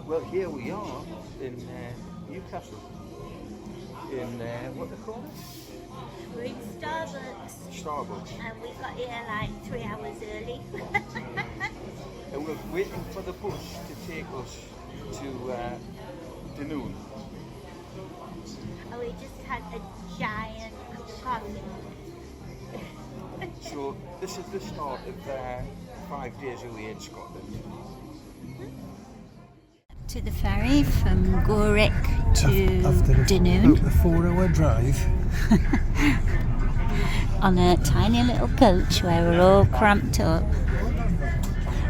Well, here we are in Newcastle. In what they call it? We're in Starbucks. Starbucks. And we got here like 3 hours early. And we're waiting for the bus to take us to Dunoon. And we just had a giant coffee. So this is the start of 5 days away in Scotland. To the ferry from Gorick to Dunoon. About a 4-hour drive. On a tiny little coach where we're all cramped up.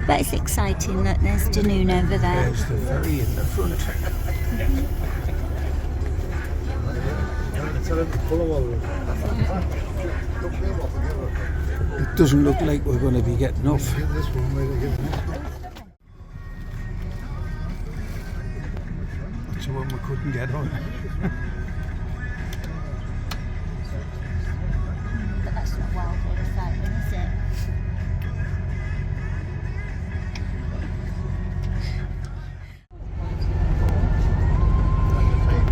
But it's exciting. Look, there's Dunoon over there. There's the ferry in the front. It doesn't look like we're going to be getting off. That's the one we couldn't get on. But that's not wildly exciting, is it?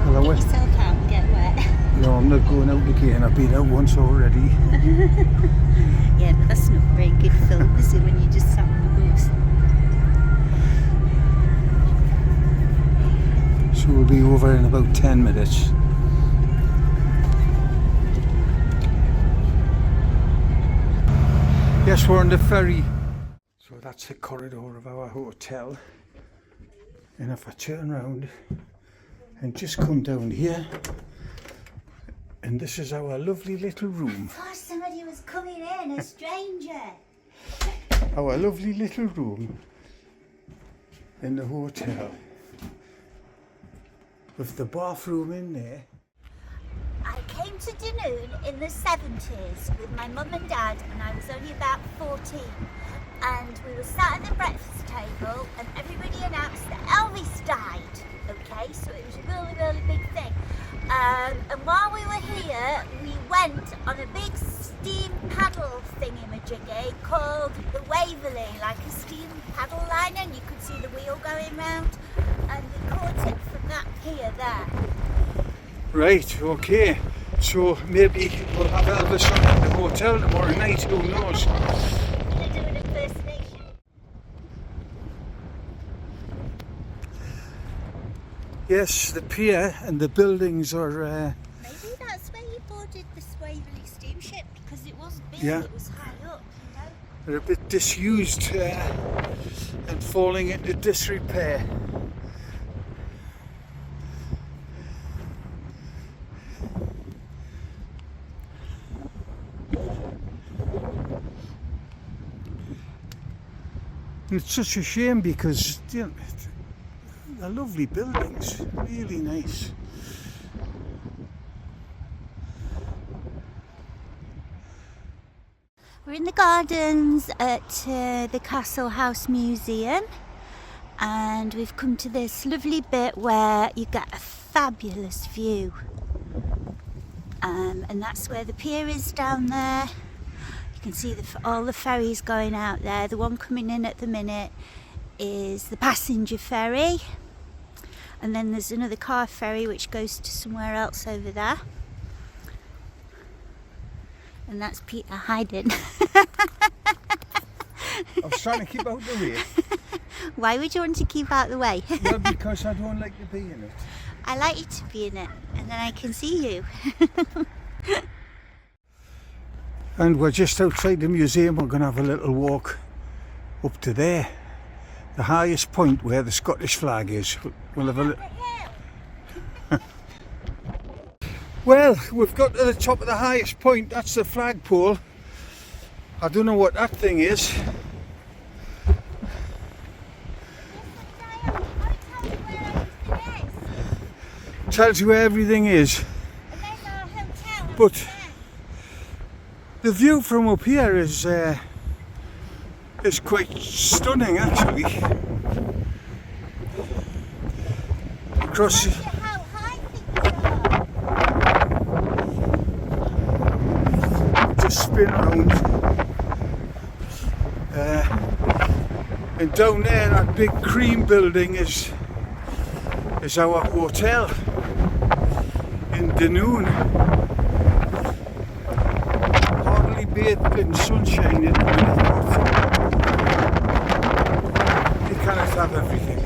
Well, Get yourself out and get wet. no, I'm not going out again. I've been out once already. Yeah, but that's not very good film, is it, when you just sat on the bus? So we'll be over in about 10 minutes. Yes, we're on the ferry. So that's the corridor of our hotel. And if I turn around and just come down here, and this is our lovely little room. I thought somebody was coming in, a stranger. Our lovely little room in the hotel. With the bathroom in there. I came to Dunoon in the 70s with my mum and dad, and I was only about 14. And we were sat at the breakfast table, and everybody announced that Elvis died. Okay, so it was a really, really big thing. And while we were here, we went on a big steam paddle thingamajiggy called the Waverley, like a steam paddle liner, and you could see the wheel going round. And we caught it from that pier there. Right, okay. So maybe we'll have Elvis on at the hotel tomorrow night, who knows? They're doing an impersonation. Yes, the pier and the buildings are... Maybe that's where you boarded the Waverley steamship, because it was big, Yeah. it was high up, you know. They're a bit disused and falling into disrepair. It's such a shame because you know, they're lovely buildings, really nice. We're in the gardens at the Castle House Museum, and we've come to this lovely bit where you get a fabulous view. And that's where the pier is down there. You can see all the ferries going out there. The one coming in at the minute is the passenger ferry, and then there's another car ferry which goes to somewhere else over there. And that's Peter hiding. I was trying to keep out the way. Why would you want to keep out the way? Well, because I don't like to be in it. I like you to be in it, and then I can see you. And we're just outside the museum. We're going to have a little walk up to there, the highest point where the Scottish flag is. We'll have a little... Well, we've got to the top of the highest point. That's the flagpole. I don't know what that thing is. Tells you where everything is. But the view from up here is quite stunning, actually. Across. Just spin around. And down there, that big cream building is is our hotel in Dunoon. Hardly bathed in sunshine at the minute, but you cannot have everything.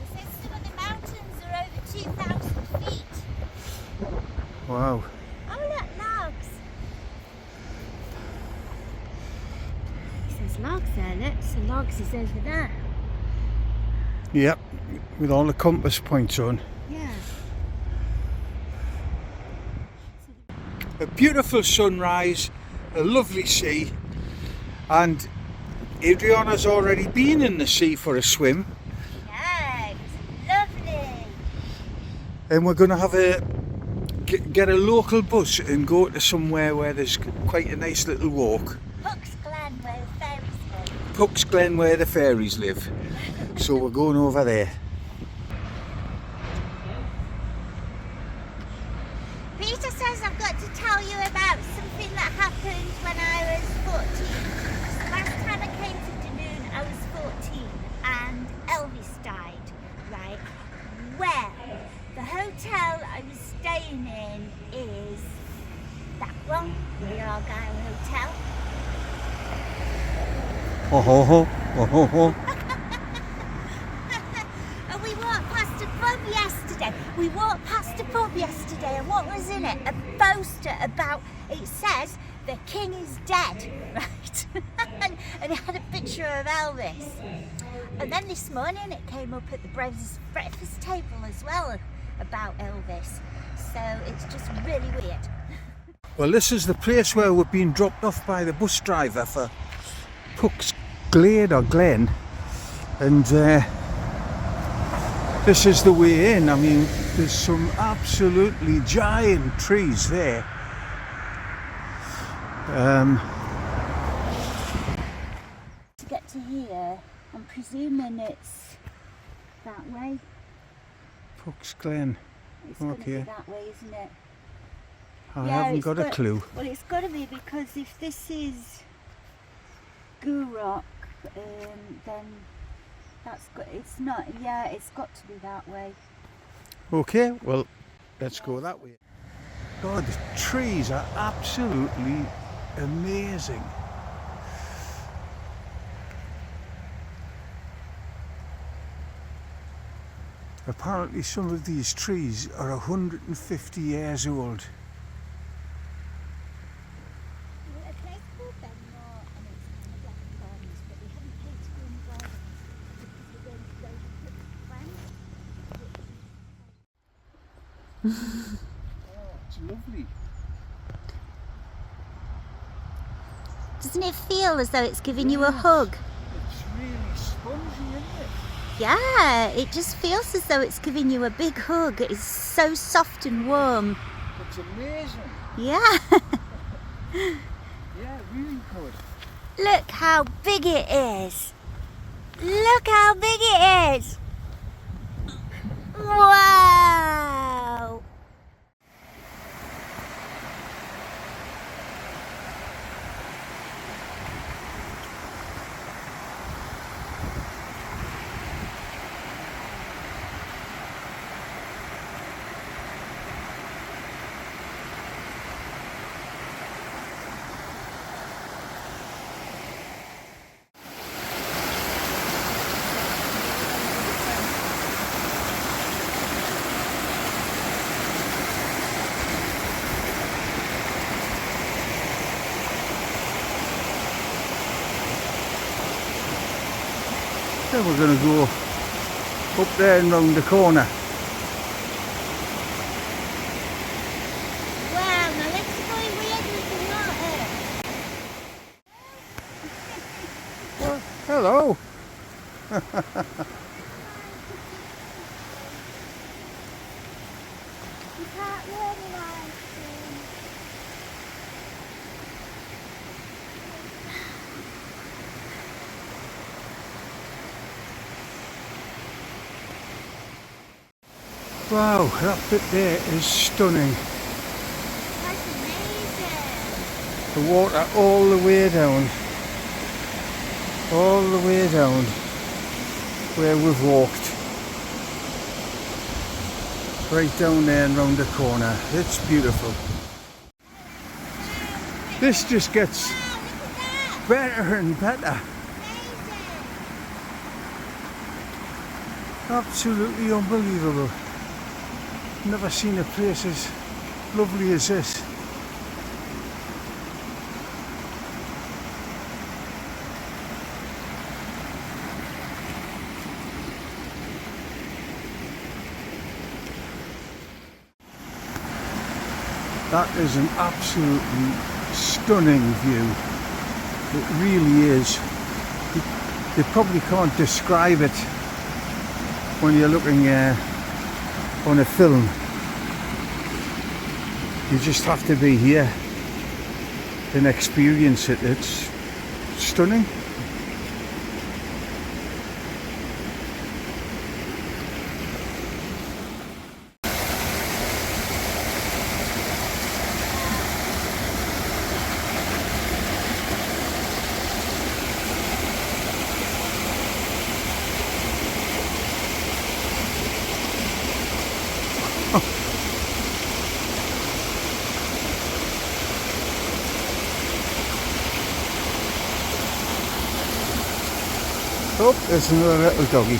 It says some of the mountains are over 2,000 feet. Wow. Oh look, logs. It says logs there, look. So logs is over there. Yep, with all the compass points on. Yeah. A beautiful sunrise, a lovely sea, and Adriana's already been in the sea for a swim, Yeah, it was lovely. and we're going to have get a local bus and go to somewhere where there's quite a nice little walk. Puck's Glen where the fairies live. Puck's Glen, where the fairies live. So we're going over there. Peter says I've got to tell you about something that happened when I was 14. So last time I came to Dunoon, I was 14 and Elvis died, right? Well, the hotel I was staying in is that one, the Argyle Hotel. Oh ho ho, oh ho ho. And we walked past a pub yesterday. And what was in it? A poster about, it says, the king is dead, right? and it had a picture of Elvis. And then this morning it came up at the breakfast table as well about Elvis. So it's just really weird. Well, this is the place where we're being dropped off by the bus driver for Puck's Glade or Glen, and this is the way in. I mean, there's some absolutely giant trees there. To get to here, I'm presuming it's that way. Puck's Glen. It's going to be Okay. that way, isn't it? I Yeah, haven't it's got a got- clue. Well, it's got to be, because if this is Gurok, then that's got. It's not. Yeah, it's got to be that way. Okay, well, let's go that way. God, the trees are absolutely amazing. Apparently some of these trees are 150 years old. A place called Benmore, and it's kind of like gardens, but we haven't paid to go in the gardens because we're going to go with friends. Oh, it's lovely. Doesn't it feel as though it's giving you a hug? It's really spongy, isn't it? Yeah, it just feels as though it's giving you a big hug. It's so soft and warm. It's amazing. Yeah. Yeah, really good. Look how big it is. Look how big it is. Wow. Then we're going to go up there and round the corner. Wow, now let's go weird with the water. Well, hello. You can't really like Wow, that bit there is stunning. That's amazing. The water all the way down. all the way down where we've walked. Right down there and round the corner. It's beautiful. This just gets better and better. Absolutely unbelievable. Never seen a place as lovely as this. That is an absolutely stunning view. It really is. You probably can't describe it when you're looking on a film. You just have to be here and experience it. It's stunning. Oh, there's another little doggy.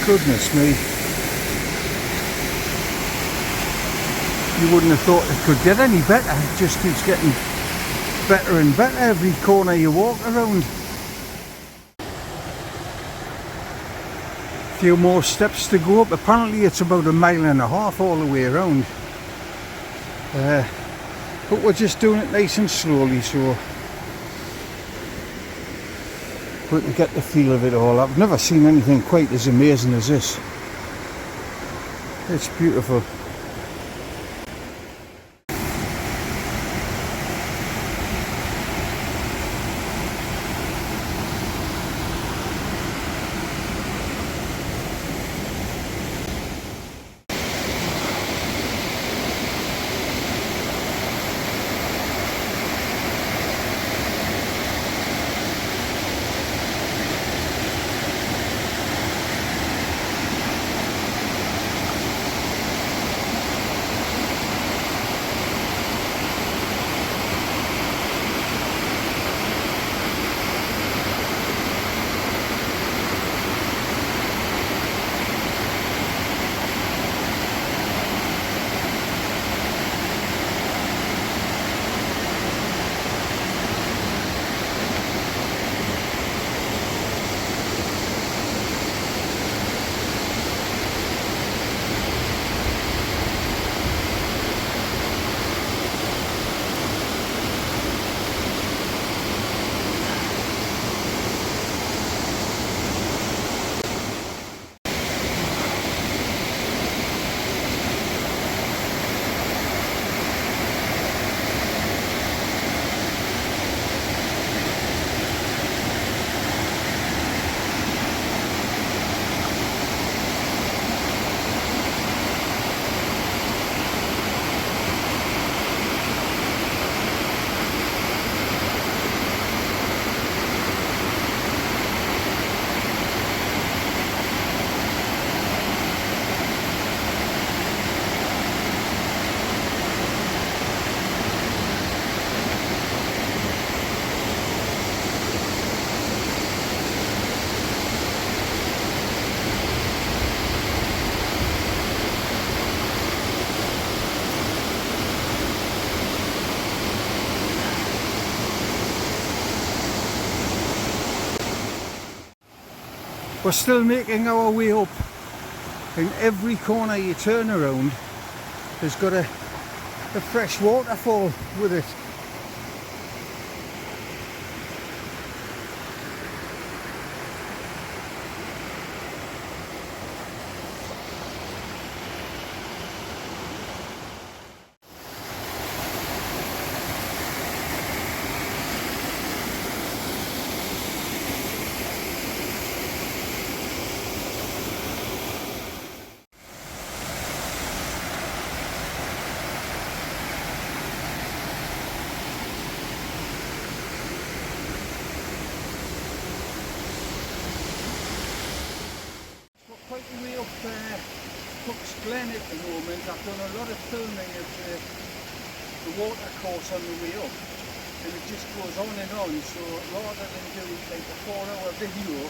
Goodness me. You wouldn't have thought it could get any better. It just keeps getting better and better every corner you walk around. A few more steps to go up. Apparently it's about 1.5 miles all the way around. But we're just doing it nice and slowly so we can get the feel of it all. I've never seen anything quite as amazing as this. It's beautiful. We're still making our way up, and every corner you turn around has got a a fresh waterfall with it. Quite a way up Cook's Glen at the moment. I've done a lot of filming of the water course on the way up, and it just goes on and on. So rather than do like a 4-hour video,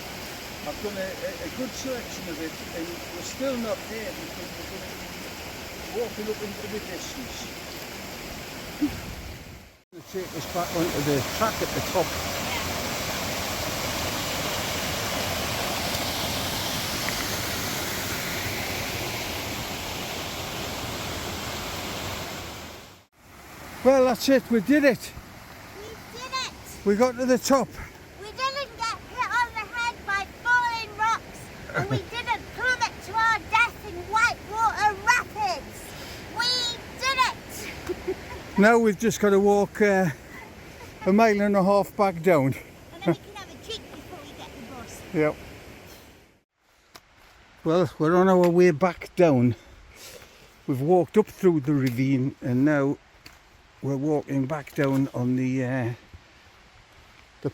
I've done a good selection of it, and we're still not there because we're going to be walking up into the distance. To take us back onto the track at the top. Well, that's it, we did it. We did it! We got to the top. We didn't get hit on the head by falling rocks, and we didn't plummet to our death in whitewater rapids. We did it! Now we've just got to walk a mile and a half back down. And then we can have a drink before we get the bus. Yep. Well, we're on our way back down. We've walked up through the ravine, and now we're walking back down on the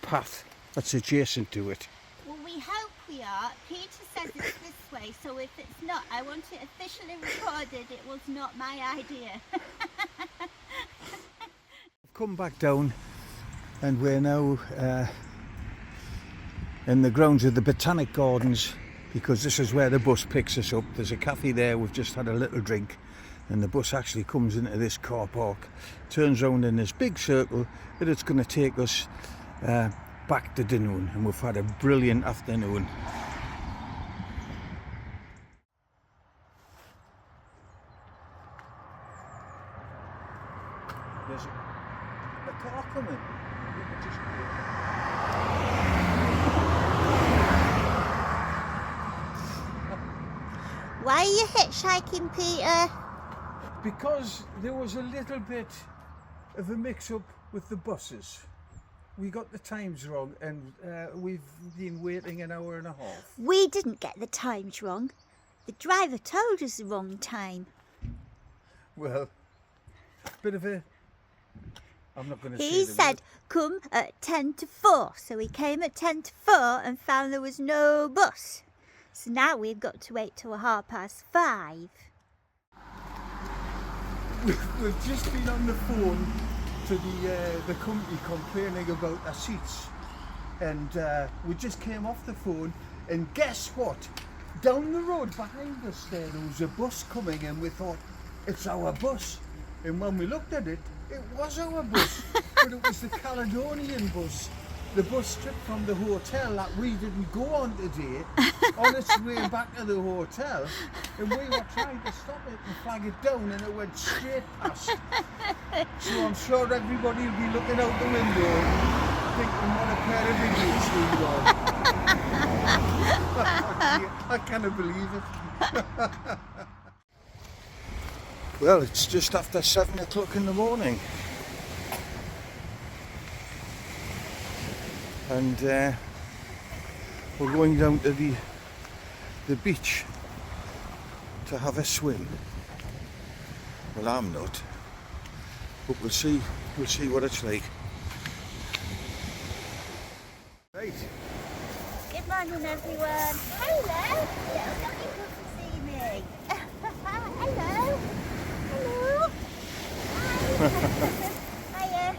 path that's adjacent to it. Well, we hope we are. Peter says it's this way, so if it's not, I want it officially recorded. It was not my idea. We've come back down, and we're now in the grounds of the Botanic Gardens, because this is where the bus picks us up. There's a cafe there. We've just had a little drink, and the bus actually comes into this car park, turns round in this big circle, and it's going to take us back to Dunoon, and we've had a brilliant afternoon. There's a car coming. We could just Why are you hitchhiking, Peter? Because there was a little bit of a mix-up with the buses. We got the times wrong, and we've been waiting an hour and a half. We didn't get the times wrong. The driver told us the wrong time. Well, bit of a... I'm not going to say He the said, word. come at 10 to 4. So we came at 10 to 4 and found there was no bus. So now we've got to wait till 5:30. We've just been on the phone to the company complaining about our seats, and we just came off the phone, and guess what? Down the road behind us there was a bus coming, and we thought, it's our bus. And when we looked at it, it was our bus, but it was the Caledonian bus, the bus trip from the hotel that we didn't go on today, on its way back to the hotel, and we were trying to stop it and flag it down, and it went straight past. So I'm sure everybody will be looking out the window thinking what a pair of idiots we are. I cannot believe it. Well, it's just after 7 o'clock in the morning, and we're going down to the beach to have a swim. Well, I'm not, but we'll see what it's like. Right. Good morning, everyone. Hello. Little doggy come to see me. Hello. Hello. Hi. Hiya.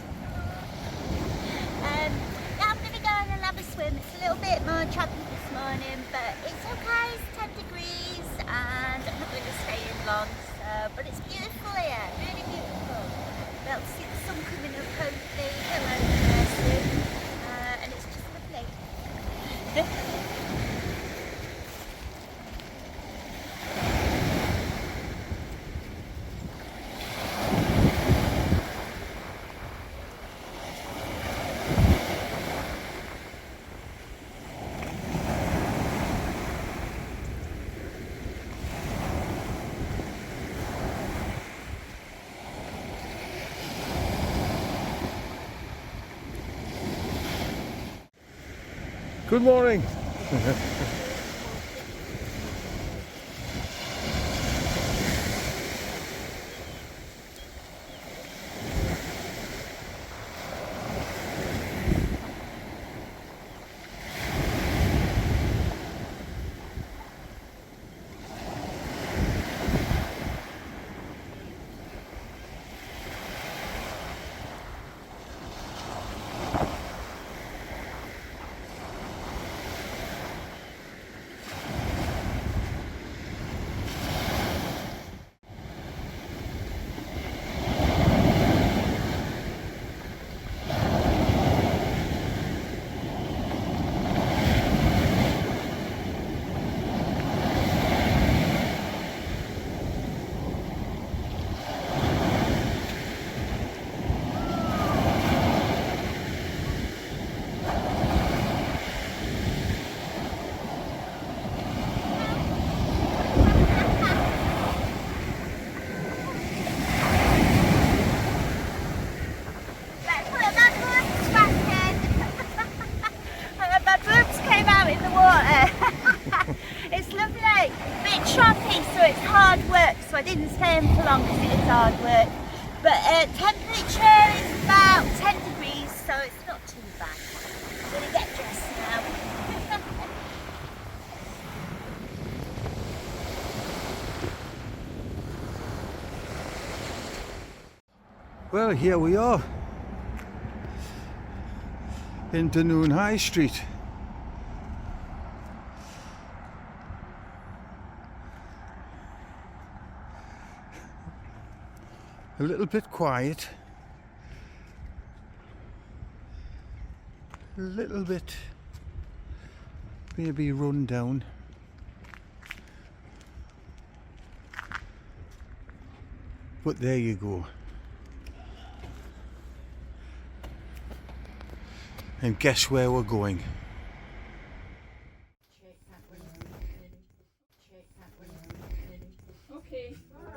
Yeah, I'm going to go in and have a swim. It's a little bit more choppy this morning, but it's okay. It's 10 degrees and I'm not going to stay in long. But it's beautiful here, really beautiful. Be able to see the sun coming up hopefully around there soon, and it's just lovely. Good morning. My boobs came out in the water. It's lovely. Bit choppy, so it's hard work. So I didn't stay in for long because it is hard work. But temperature is about 10 degrees, so it's not too bad. I'm going to get dressed now. Well, here we are in Dunoon High Street. A little bit quiet, a little bit maybe run down. But there you go. And guess where we're going?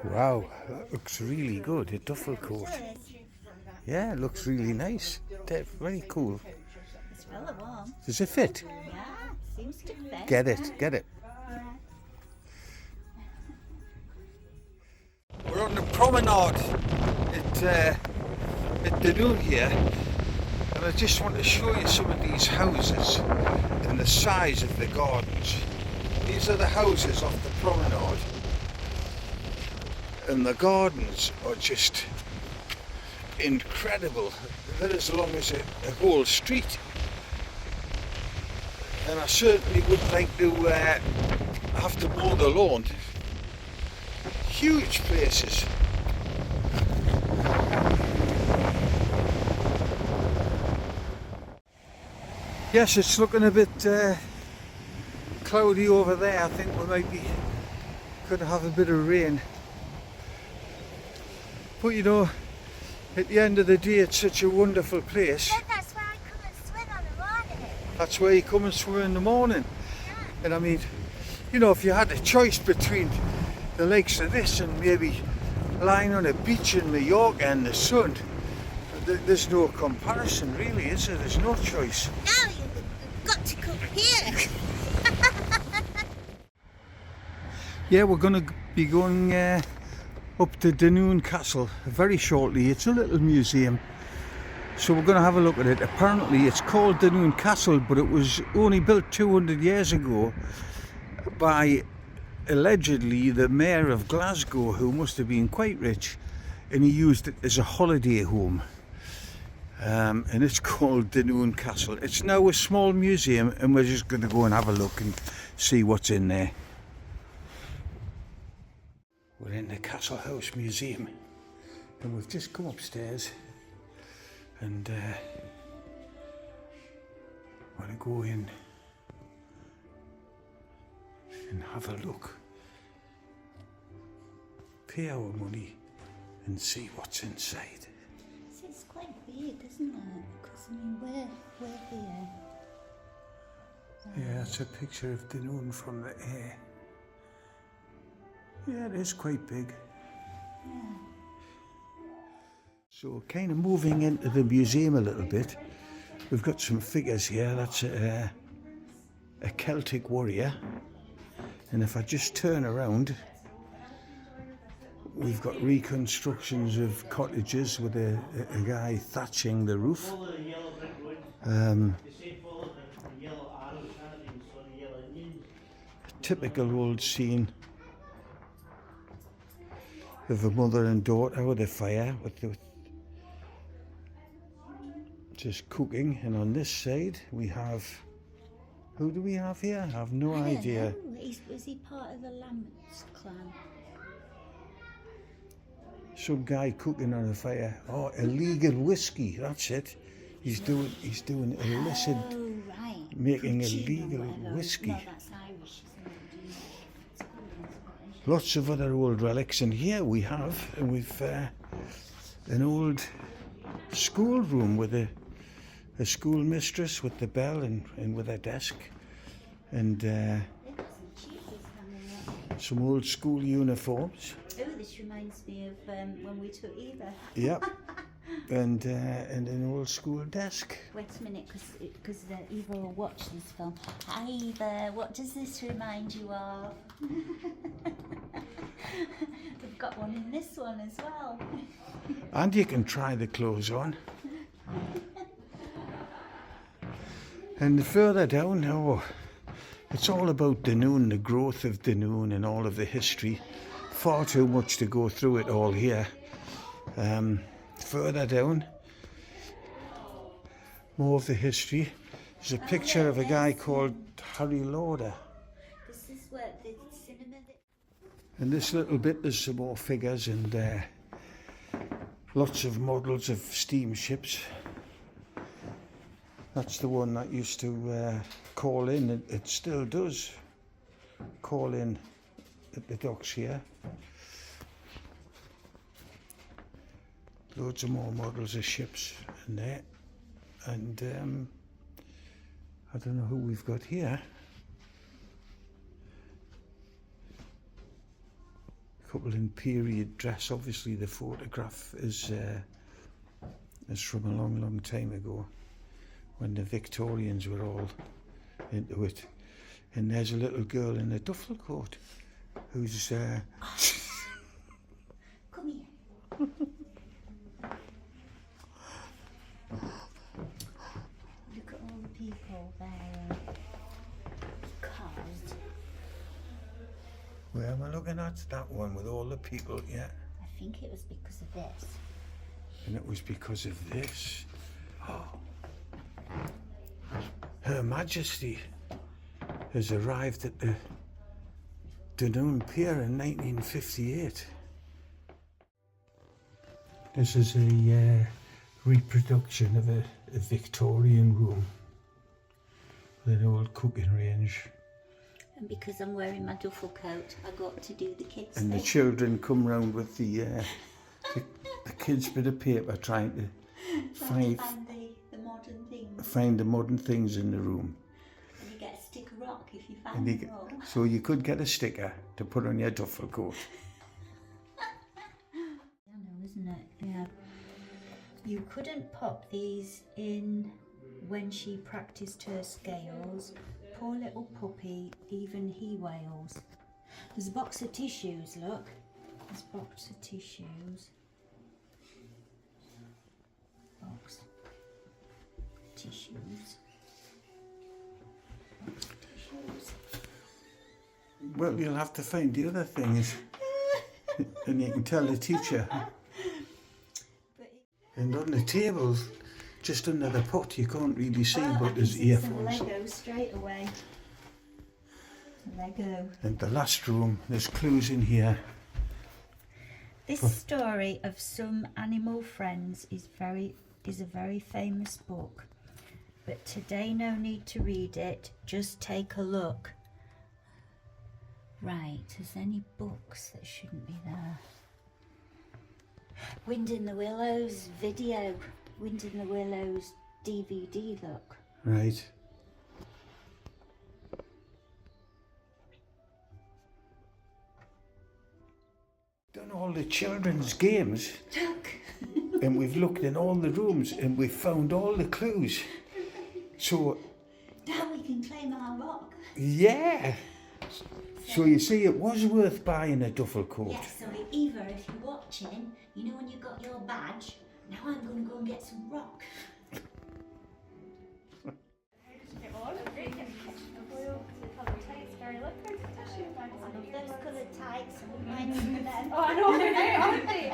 Wow, that looks really good. A duffel coat. Yeah, it looks really nice. Very cool. It's really warm. Does it fit? Yeah, seems to fit. Get it, get it. We're on the promenade at Dunoon here, and I just want to show you some of these houses and the size of the gardens. These are the houses off the promenade, and the gardens are just incredible. They're as long as a whole street, and I certainly would like to have to mow the lawn. Huge places. Yes, it's looking a bit cloudy over there. I think we might be going to have a bit of rain. But you know, at the end of the day, it's such a wonderful place. Then that's where I come and swim on the morning. That's where you come and swim in the morning. Yeah. And I mean, you know, if you had a choice between the likes of this and maybe lying on a beach in Mallorca in the sun, there's no comparison really, is there? There's no choice. Now you've got to come here. Yeah, we're going to be going up to Dunoon Castle very shortly. It's a little museum, so we're going to have a look at it. Apparently it's called Dunoon Castle, but it was only built 200 years ago by allegedly the mayor of Glasgow, who must have been quite rich, and he used it as a holiday home. And it's called Dunoon Castle. It's now a small museum, and we're just going to go and have a look and see what's in there. We're in the Castle House Museum, and we've just come upstairs, and want to go in and have a look, pay our money and see what's inside. It's quite big, isn't it? Because I mean, we're here. Yeah, that's a picture of Dunoon from the air. Yeah, it is quite big. Yeah. So kind of moving into the museum a little bit, we've got some figures here. That's a Celtic warrior. And if I just turn around, we've got reconstructions of cottages with a guy thatching the roof. Typical old scene of a mother and daughter with a fire, just cooking. And on this side we have, who do we have here? I have no idea. Was he part of the Lamberts clan? Some guy cooking on a fire. Oh, illegal whiskey, that's it. He's doing illicit, making illegal whiskey. No, that's Irish, isn't it? Lots of other old relics, and here we've an old schoolroom with a schoolmistress with the bell and with a desk, and some old school uniforms. Oh, this reminds me of when we took Eva. Yep. And an old school desk. Wait a minute, because Eva will watch this film. Hi Eva, what does this remind you of? We've got one in this one as well. And you can try the clothes on. And further down, it's all about Dunoon, the growth of Dunoon and all of the history. Far too much to go through it all here. Further down, more of the history. There's a picture of a guy called Harry Lauder. This is where the cinema... In this little bit there's some more figures and lots of models of steamships. That's the one that used to call in. It still does call in at the docks here. Loads of more models of ships in there. And I don't know who we've got here. A couple in period dress. Obviously the photograph is from a long, long time ago, when the Victorians were all into it. And there's a little girl in a duffel coat who's... Come here. Look at all the people there. Cars. Where am I looking at? That one with all the people, yeah. I think it was because of this. And it was because of this. Oh. Her Majesty has arrived at the Dunoon Pier in 1958. This is a reproduction of a Victorian room with an old cooking range. And because I'm wearing my duffel coat, I got to do the kids' And thing. the children come round with the kids' bit of paper trying to find the modern things. find the modern things in the room. And you get a stick of rock if you find them all. So you could get a sticker to put on your duffel coat. I know, isn't it? Yeah. You couldn't pop these in when she practiced her scales. Poor little puppy, even he wails. There's a box of tissues, look. There's a box of tissues. Box. Tissues. Box of tissues. Well, you'll have to find the other things. And you can tell the teacher. And on the table, just under the pot, you can't really see, but there's earphones. Some Lego straight away. Lego. And the last room, there's clues in here. This story of some animal friends is a very famous book. But today no need to read it, just take a look. Right, is there any books that shouldn't be there? Wind in the Willows video. Wind in the Willows DVD, look. Right. Done all the children's games. Look. And we've looked in all the rooms and we've found all the clues. So Now we can claim our rock. Yeah. So you see, it was worth buying a duffel coat. Yes, so Eva, if you're watching, you know when you got your badge, now I'm going to go and get some rock. Those coloured tights, I wouldn't mind some of them. Oh, I know, aren't they?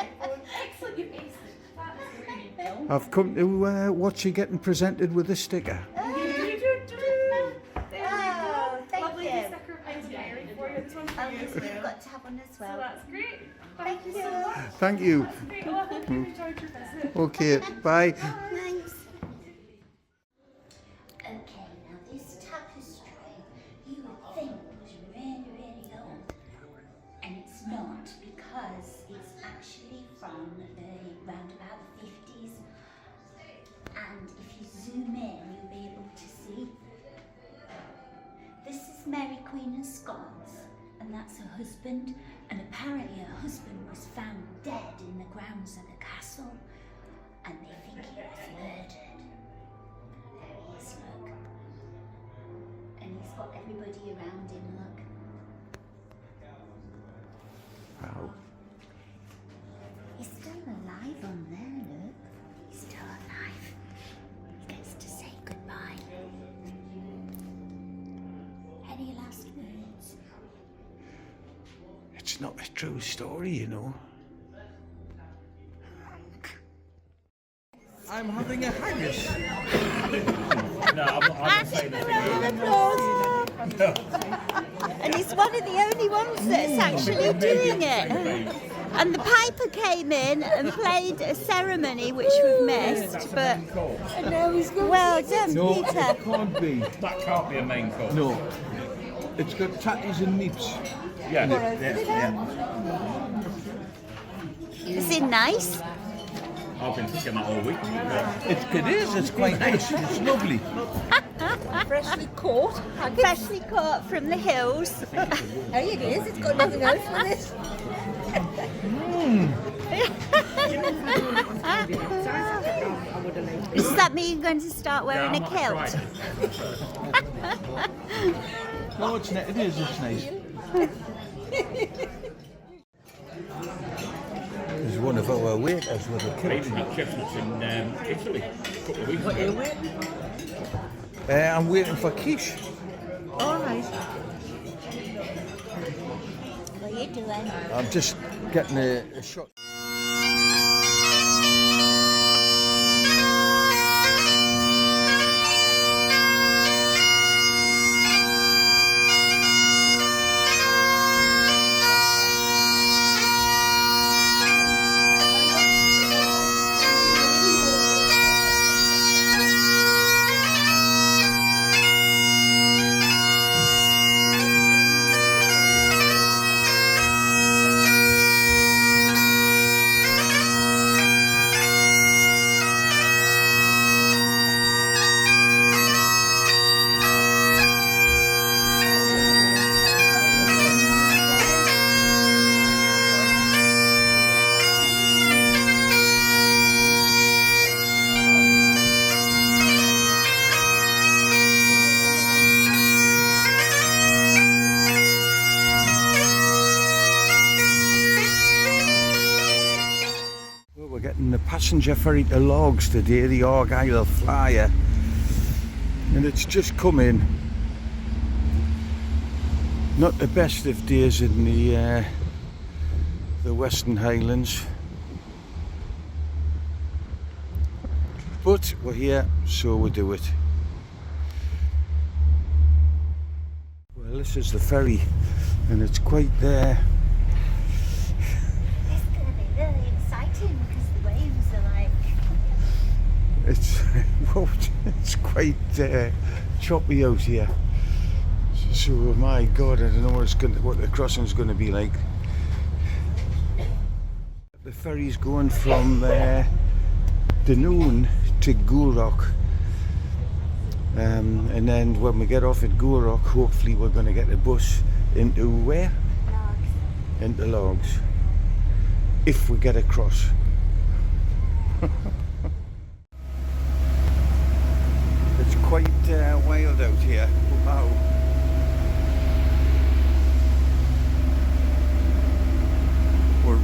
Excellent, you've aced it. That's really I've come to watch you getting presented with a sticker. Oh, thank Lovely you. sticker of nice diary for you. This one's for Oh, you. yes, we've got to have one as So well. that's great. Thank you so so much. much. Thank you. That's great. Oh, I hope you enjoyed your visit. Okay, bye. Thanks. Okay, now this tapestry you would think was really, really old. And it's not, because it's actually from around about the 50s. And if you zoom in, you'll be able to see. This is Mary Queen of Scots, and that's her husband. And apparently her husband was found dead in the grounds of the castle. And they think he was murdered. There he is, look. And he's got everybody around him, look. Wow. He's still alive on there, look. He's still alive. He gets to say goodbye. Any last words? It's not a true story, you know. I'm having a haggis. No, I'm not saying And he's one of the only ones that's actually doing it. And the piper came in and played a ceremony which we've missed, but well done, Peter. It can't be. that can't be a main course. No. It's got tatties and nips. Yeah. Is it nice? I've been thinking that all week. It is. It's quite nice. It's lovely. Freshly caught. Freshly caught from the hills. There it is, it's got nothing else with it. Does that mean you're going to start wearing Yeah, a I might kilt? try it. No, it's it is. It's nice. There's one of our waiters with a I kilt. even had chestnuts in Italy a couple of weeks ago. I'm waiting for quiche. All right. What are you doing? I'm just getting a shot. We're getting the passenger ferry to Logs today, the Argyle Flyer, and it's just come in. Not the best of days in the Western Highlands, but we're here, so we'll do it. Well, this is the ferry, and it's quite there. It's going to be really exciting because the waves are like... It's well, it's quite choppy out here. So my God, I don't know what the crossing's going to be like. The ferry's going from Dunoon to Gulrock, and then when we get off at Gulrock, hopefully we're going to get a bus into where? Logs. Into Logs, if we get across. It's quite wild out here. Wow.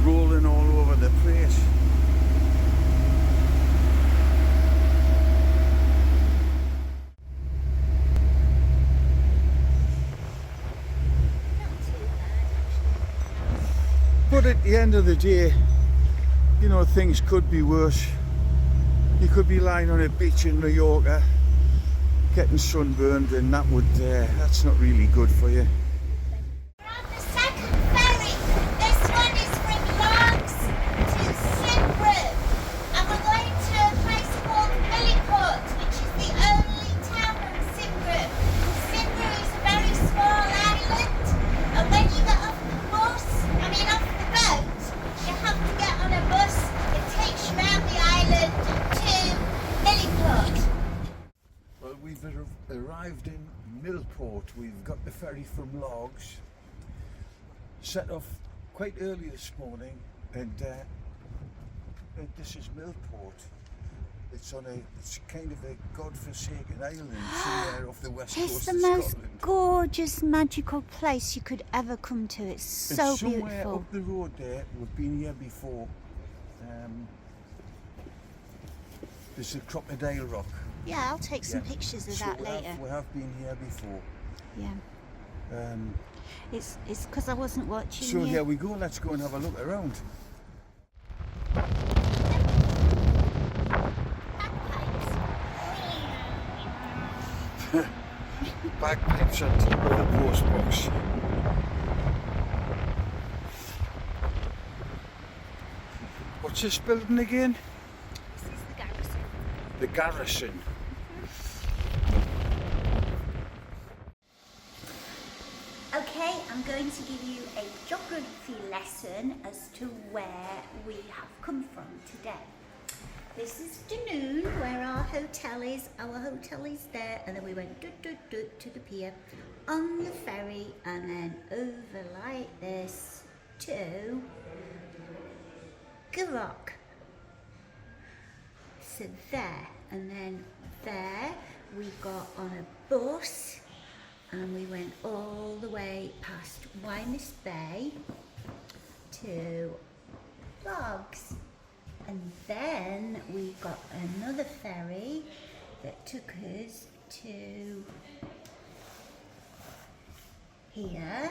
rolling all over the place. But at the end of the day, you know, things could be worse. You could be lying on a beach in Mallorca getting sunburned, and that's not really good for you. We're on the second ferry. This one is from Largs to Cymru. And we're going to a place called Milliport, which is the only town on Cymru. Cymru is a very small island, and when you get off the boat, you have to get on a bus that takes you around the island to Milliport. Well, we've arrived in Millport. We've got the ferry from Logs. Set off quite early this morning, and this is Millport. It's kind of a godforsaken island somewhere off the west It's coast the of most Scotland. gorgeous, magical place you could ever come to. It's so and somewhere beautiful. up the road there, we've been here before. There's a crocodile rock. Yeah, I'll take some pictures of that later. We have been here before. Yeah. It's because I wasn't watching So you. here we go. Let's go and have a look around. Bagpipes on top of the post box. What's this building again? This is the garrison. The garrison. Okay, I'm going to give you a geography lesson as to where we have come from today. This is Dunoon, where our hotel is. Our hotel is there, and then we went to the pier on the ferry, and then over like this to Gurok. So there, and then there we got on a bus, and we went all the way past Wemyss Bay to Logs. And then we got another ferry that took us to here.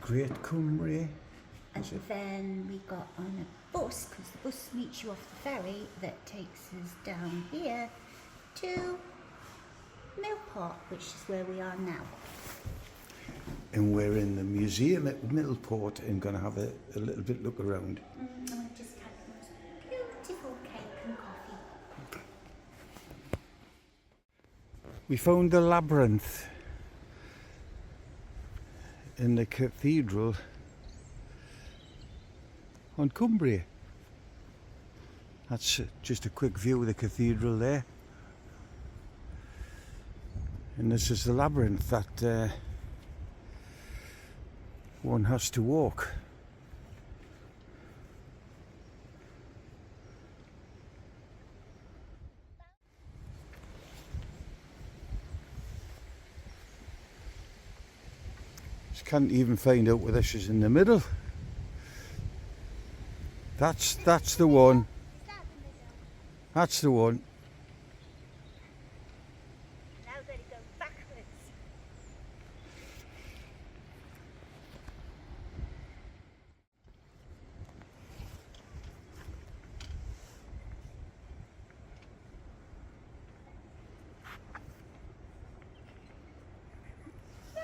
Great Cymru. And then we got on a bus, because the bus meets you off the ferry, that takes us down here to Millport, which is where we are now. And we're in the museum at Millport and going to have a little bit look around. I'm going to just have the most beautiful cake and coffee. We found the labyrinth in the cathedral on Cumbria. That's just a quick view of the cathedral there. And this is the labyrinth that one has to walk. Just can't even find out where this is in the middle. That's the one. That's the one. Now that it goes backwards.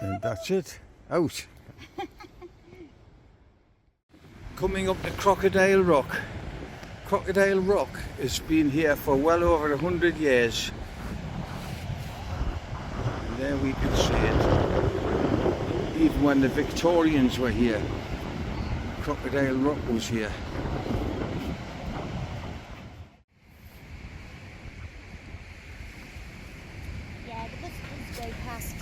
And that's it. Out. Coming up to Crocodile Rock. Crocodile Rock has been here for well over 100 years. And there we can see it. Even when the Victorians were here, Crocodile Rock was here. Yeah, the bus does go past.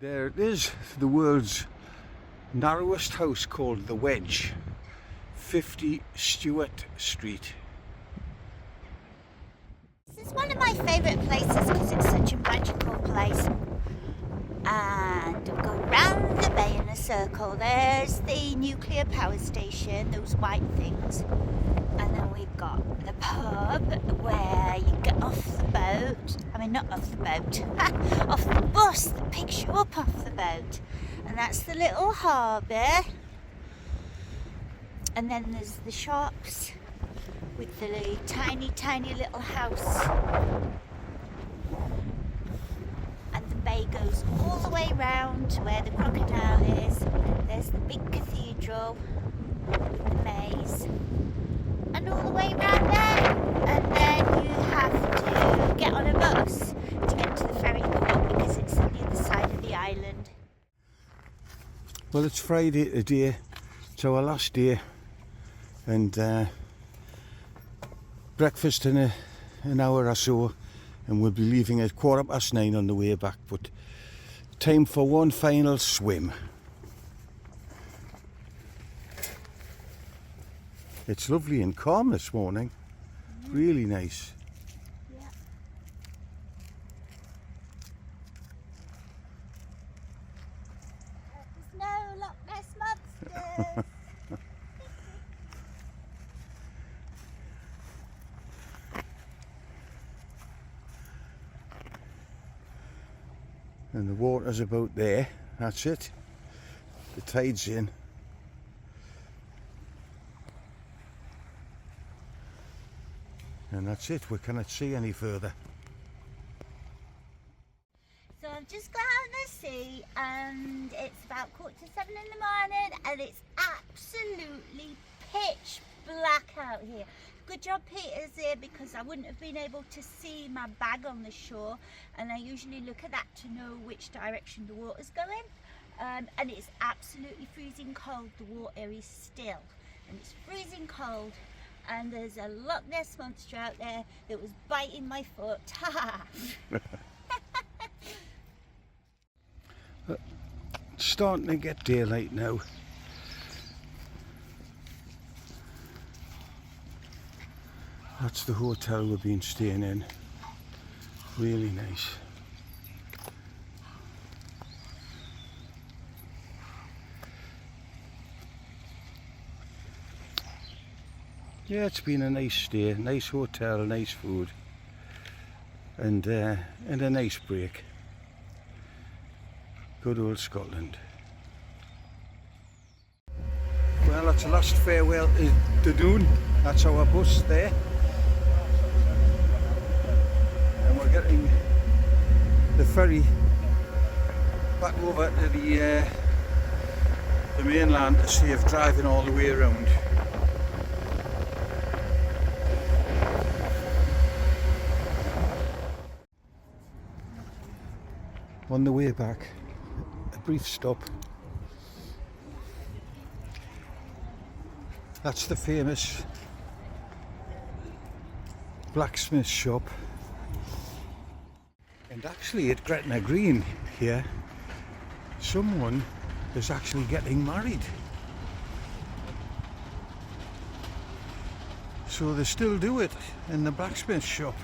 There it is, the world's narrowest house called The Wedge, 50 Stewart Street. This is one of my favourite places because it's such a magical place. And we'll go round the bay in a circle. There's the nuclear power station, those white things. And then we've got the pub where you get off the boat. I mean, not off the boat, off the bus that picks you up off the boat. And that's the little harbour. And then there's the shops with the tiny, tiny little house. And the bay goes all the way round to where the crocodile is. There's the big cathedral with the maze. And all the way round there. And then you have to get on a bus to get to the ferry port because it's on the other side of the island. Well, it's Friday today, it's our last day, and breakfast in an hour or so, and we'll be leaving at 9:15 on the way back, but time for one final swim. It's lovely and calm this morning, really nice. There's no Loch Ness monsters. And the water's about there, that's it. The tide's in. And that's it, we cannot see any further. So I've just got out of the sea and it's about 6:45 in the morning and it's absolutely pitch black out here. Good job Peter's here because I wouldn't have been able to see my bag on the shore, and I usually look at that to know which direction the water's going. And it's absolutely freezing cold, the water is still, and it's freezing cold. And there's a Loch Ness monster out there that was biting my foot. It's starting to get daylight now. That's the hotel we've been staying in. Really nice. Yeah, it's been a nice stay, nice hotel, nice food, and a nice break. Good old Scotland. Well, that's a last farewell to Dunoon. That's our bus there. And we're getting the ferry back over to the mainland to save driving all the way around. On the way back, a brief stop. That's the famous blacksmith shop. And actually at Gretna Green here, someone is actually getting married. So they still do it in the blacksmith shop.